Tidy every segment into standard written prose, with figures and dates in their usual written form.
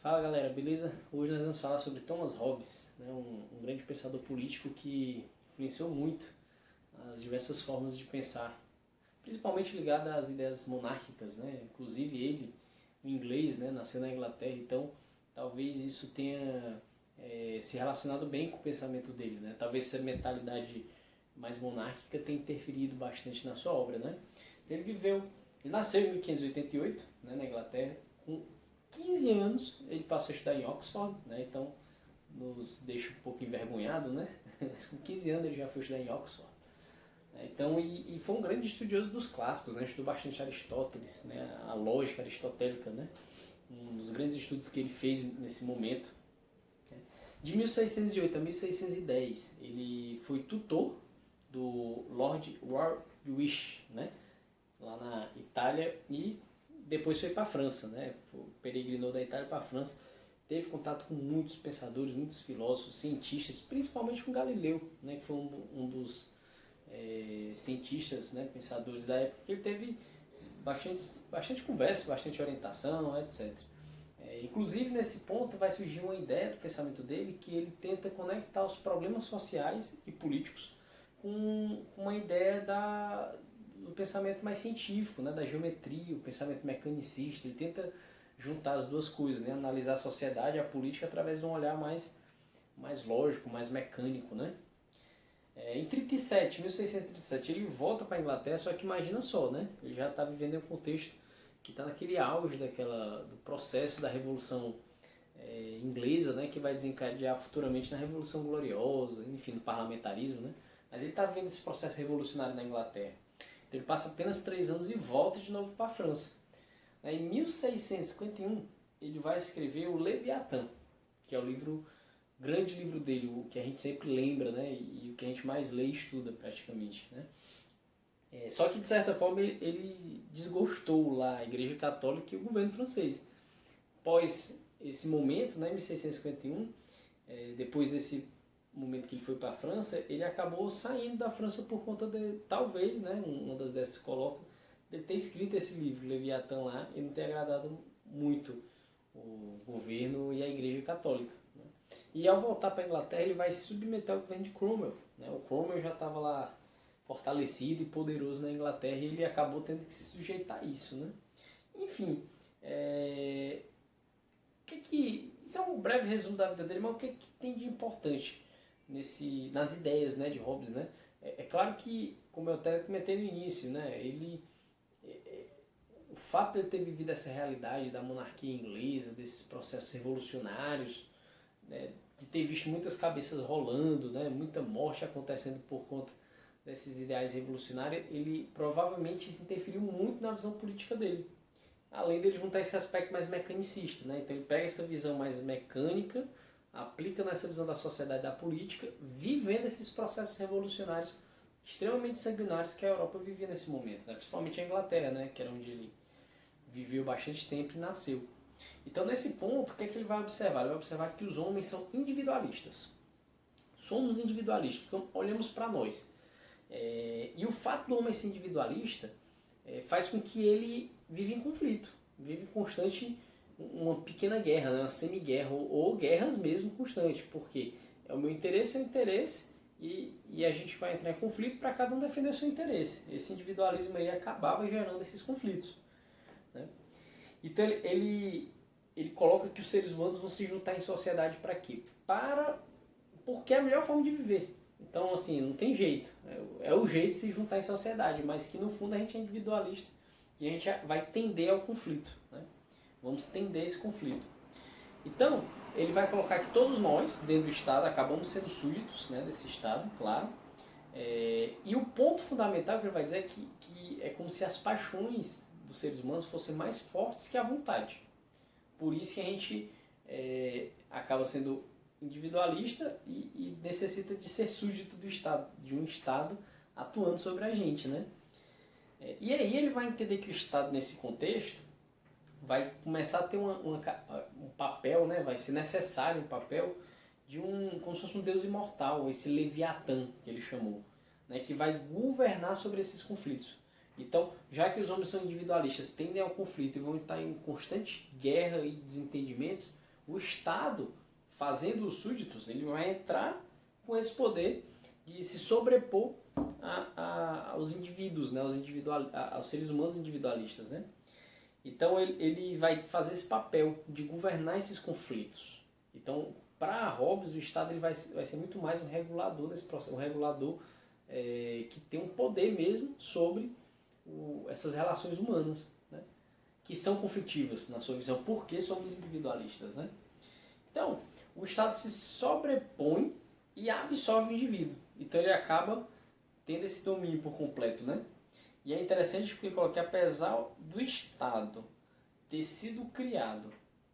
Fala galera, beleza? Hoje nós vamos falar sobre Thomas Hobbes, né? Um grande pensador político que influenciou muito as diversas formas de pensar, principalmente ligado às ideias monárquicas, né? Inclusive ele, um inglês, né? Nasceu na Inglaterra, então talvez isso tenha se relacionado bem com o pensamento dele, né? Talvez essa mentalidade mais monárquica tenha interferido bastante na sua obra, né? Então ele nasceu em 1588, né, na Inglaterra. Com 15 anos ele passou a estudar em Oxford, né? Então nos deixa um pouco envergonhado, né? Mas com 15 anos ele já foi estudar em Oxford. Então, e foi um grande estudioso dos clássicos, né? Estudou bastante Aristóteles, né? A lógica aristotélica, né? Um dos grandes estudos que ele fez nesse momento. De 1608 a 1610 ele foi tutor do Lord Warwick, né? Lá na Itália, e depois foi para a França, né? Peregrinou da Itália para a França, teve contato com muitos pensadores, muitos filósofos, cientistas, principalmente com Galileu, né? Que foi um dos cientistas, né? Pensadores da época, que ele teve bastante conversa, bastante orientação, etc. Inclusive nesse ponto vai surgir uma ideia do pensamento dele, que ele tenta conectar os problemas sociais e políticos com uma ideia do pensamento mais científico, né, da geometria, o pensamento mecanicista. Ele tenta juntar as duas coisas, né, analisar a sociedade e a política através de um olhar mais lógico, mais mecânico. Né. Em 1637, ele volta para a Inglaterra, só que imagina só, né, ele já está vivendo em um contexto que está naquele auge do processo da Revolução Inglesa, né, que vai desencadear futuramente na Revolução Gloriosa, enfim, no parlamentarismo. Né. Mas ele está vendo esse processo revolucionário na Inglaterra. Então ele passa apenas 3 anos e volta de novo para a França. Em 1651 ele vai escrever o Leviatã, que é o grande livro dele, o que a gente sempre lembra, né, e o que a gente mais lê e estuda praticamente. Né. Só que de certa forma ele desgostou lá a Igreja Católica e o governo francês. Após esse momento, né, em 1651, depois desse momento que ele foi para a França, ele acabou saindo da França por conta de, talvez, né, uma das dessas coloca, de ter escrito esse livro, Leviatã, lá, e não ter agradado muito o governo e a Igreja Católica. Né. E ao voltar para a Inglaterra, ele vai se submeter ao governo de Cromwell. Né. O Cromwell já estava lá fortalecido e poderoso na Inglaterra, e ele acabou tendo que se sujeitar a isso. Né. Enfim, isso é um breve resumo da vida dele, mas o que tem de importante nas ideias, né, de Hobbes? Né? É claro que, como eu até comentei no início, né, o fato de ele ter vivido essa realidade da monarquia inglesa, desses processos revolucionários, né, de ter visto muitas cabeças rolando, né, muita morte acontecendo por conta desses ideais revolucionários, ele provavelmente isso interferiu muito na visão política dele. Além dele juntar esse aspecto mais mecanicista. Né? Então ele pega essa visão mais mecânica, aplica nessa visão da sociedade e da política, vivendo esses processos revolucionários extremamente sanguinários que a Europa vivia nesse momento, né? Principalmente a Inglaterra, né? Que era onde ele viveu bastante tempo e nasceu. Então nesse ponto, o que ele vai observar? Ele vai observar que os homens são individualistas. Somos individualistas, olhamos para nós. E o fato do homem ser individualista faz com que ele vive em conflito, vive em constante uma pequena guerra, né? Uma semi-guerra, ou guerras mesmo constantes, porque é o meu interesse, é o interesse, e a gente vai entrar em conflito para cada um defender o seu interesse. Esse individualismo aí acabava gerando esses conflitos. Né? Então ele coloca que os seres humanos vão se juntar em sociedade para quê? Porque é a melhor forma de viver. Então, assim, não tem jeito. É o jeito de se juntar em sociedade, mas que no fundo a gente é individualista e a gente vai tender ao conflito. Né? Vamos tender esse conflito. Então, ele vai colocar que todos nós, dentro do Estado, acabamos sendo súditos, né, desse Estado, claro. E o ponto fundamental que ele vai dizer é que é como se as paixões dos seres humanos fossem mais fortes que a vontade. Por isso que a gente acaba sendo individualista e necessita de ser súdito do Estado, de um Estado atuando sobre a gente. Né? E aí ele vai entender que o Estado, nesse contexto, vai começar a ter um papel, né? Vai ser necessário um papel de como se fosse um Deus imortal, esse Leviatã que ele chamou, né? Que vai governar sobre esses conflitos. Então, já que os homens são individualistas, tendem ao conflito e vão estar em constante guerra e desentendimentos, o Estado, fazendo os súditos, ele vai entrar com esse poder de se sobrepor aos indivíduos, né? Aos seres humanos individualistas, né? Então ele vai fazer esse papel de governar esses conflitos. Então, para Hobbes, o Estado ele vai ser muito mais um regulador desse processo, um regulador que tem um poder mesmo sobre essas relações humanas, né? Que são conflitivas na sua visão, porque somos individualistas, né? Então, o Estado se sobrepõe e absorve o indivíduo. Então ele acaba tendo esse domínio por completo, né? E é interessante porque ele coloca que apesar do Estado ter sido criado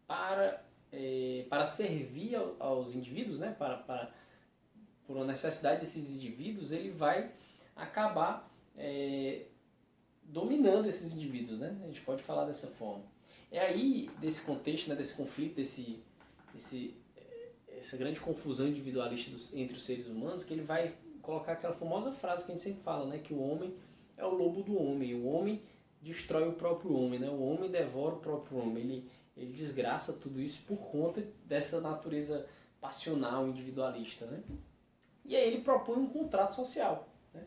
para servir aos indivíduos, né? Por uma necessidade desses indivíduos, ele vai acabar dominando esses indivíduos, né? A gente pode falar dessa forma. É aí, desse contexto, né, desse conflito, essa grande confusão individualista entre os seres humanos, que ele vai colocar aquela famosa frase que a gente sempre fala, né, que o homem é o lobo do homem, o homem destrói o próprio homem, né, o homem devora o próprio homem, ele desgraça tudo isso por conta dessa natureza passional, individualista, né? E aí ele propõe um contrato social, né?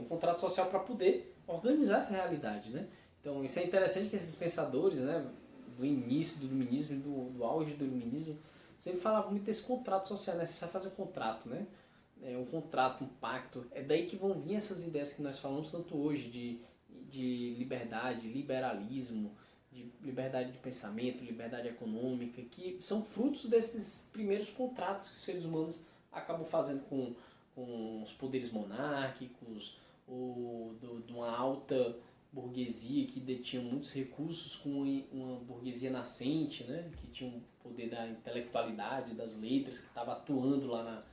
Um contrato social para poder organizar essa realidade, né? Então isso é interessante que esses pensadores, né, do início do iluminismo e do auge do iluminismo, sempre falavam muito desse contrato social, né? Você sabe fazer um contrato, né? Um contrato, um pacto. É daí que vão vir essas ideias que nós falamos tanto hoje de liberdade, liberalismo, de liberdade de pensamento, liberdade econômica, que são frutos desses primeiros contratos que os seres humanos acabam fazendo com os poderes monárquicos, de uma alta burguesia que detinha muitos recursos, com uma burguesia nascente, né, que tinha o poder da intelectualidade, das letras, que estava atuando lá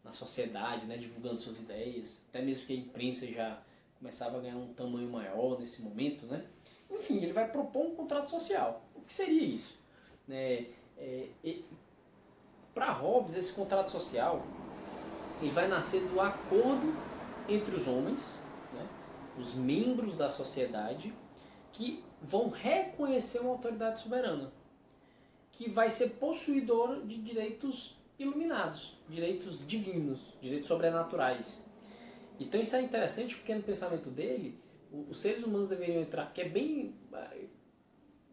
na sociedade, né, divulgando suas ideias, até mesmo que a imprensa já começava a ganhar um tamanho maior nesse momento, né? Enfim, ele vai propor um contrato social. O que seria isso? Para Hobbes, esse contrato social ele vai nascer do acordo entre os homens, né, os membros da sociedade, que vão reconhecer uma autoridade soberana, que vai ser possuidora de direitos iluminados, direitos divinos, direitos sobrenaturais. Então isso é interessante porque no pensamento dele, os seres humanos deveriam entrar, que é bem,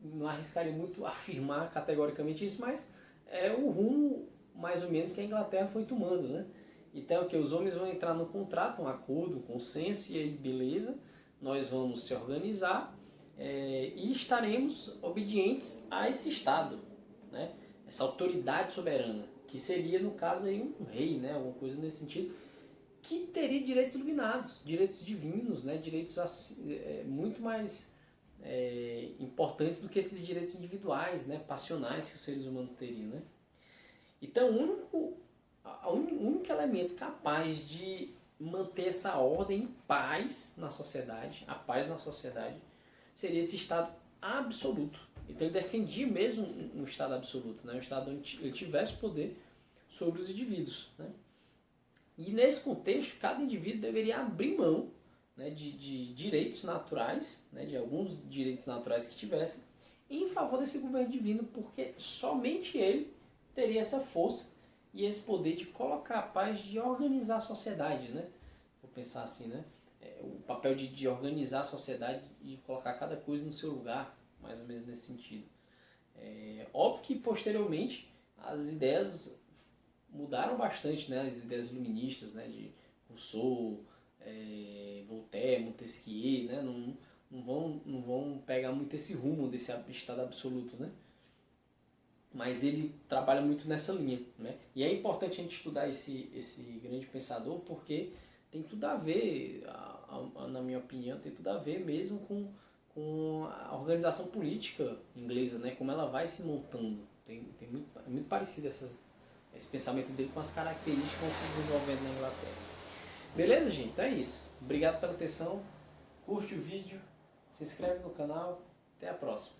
não arriscaria muito afirmar categoricamente isso, mas é o rumo mais ou menos que a Inglaterra foi tomando, né? Então que os homens vão entrar no contrato, um acordo, um consenso, e aí beleza, nós vamos se organizar e estaremos obedientes a esse Estado, né? Essa autoridade soberana, que seria no caso aí um rei, né? Alguma coisa nesse sentido, que teria direitos iluminados, direitos divinos, né? Direitos muito mais importantes do que esses direitos individuais, né? Passionais que os seres humanos teriam, né? Então o único elemento capaz de manter essa ordem em paz na sociedade, a paz na sociedade, seria esse Estado absoluto. Então ele defendia mesmo um Estado absoluto, né? Um Estado onde ele tivesse poder sobre os indivíduos, né? E nesse contexto, cada indivíduo deveria abrir mão, né, de direitos naturais, né, de alguns direitos naturais que tivesse, em favor desse governo divino, porque somente ele teria essa força e esse poder de colocar a paz, de organizar a sociedade, né? Vou pensar assim, né? O papel de organizar a sociedade e colocar cada coisa no seu lugar, mais ou menos nesse sentido. Óbvio que posteriormente as ideias mudaram bastante, né? As ideias iluministas, né? De Rousseau, Voltaire, Montesquieu, né? Não vão pegar muito esse rumo desse Estado absoluto, né? Mas ele trabalha muito nessa linha, né? E é importante a gente estudar esse grande pensador, porque tem tudo a ver, na minha opinião, tem tudo a ver mesmo com a organização política inglesa, né? Como ela vai se montando. É muito parecido esse pensamento dele com as características que vão se desenvolvendo na Inglaterra. Beleza, gente? Então é isso. Obrigado pela atenção. Curte o vídeo, se inscreve no canal. Até a próxima.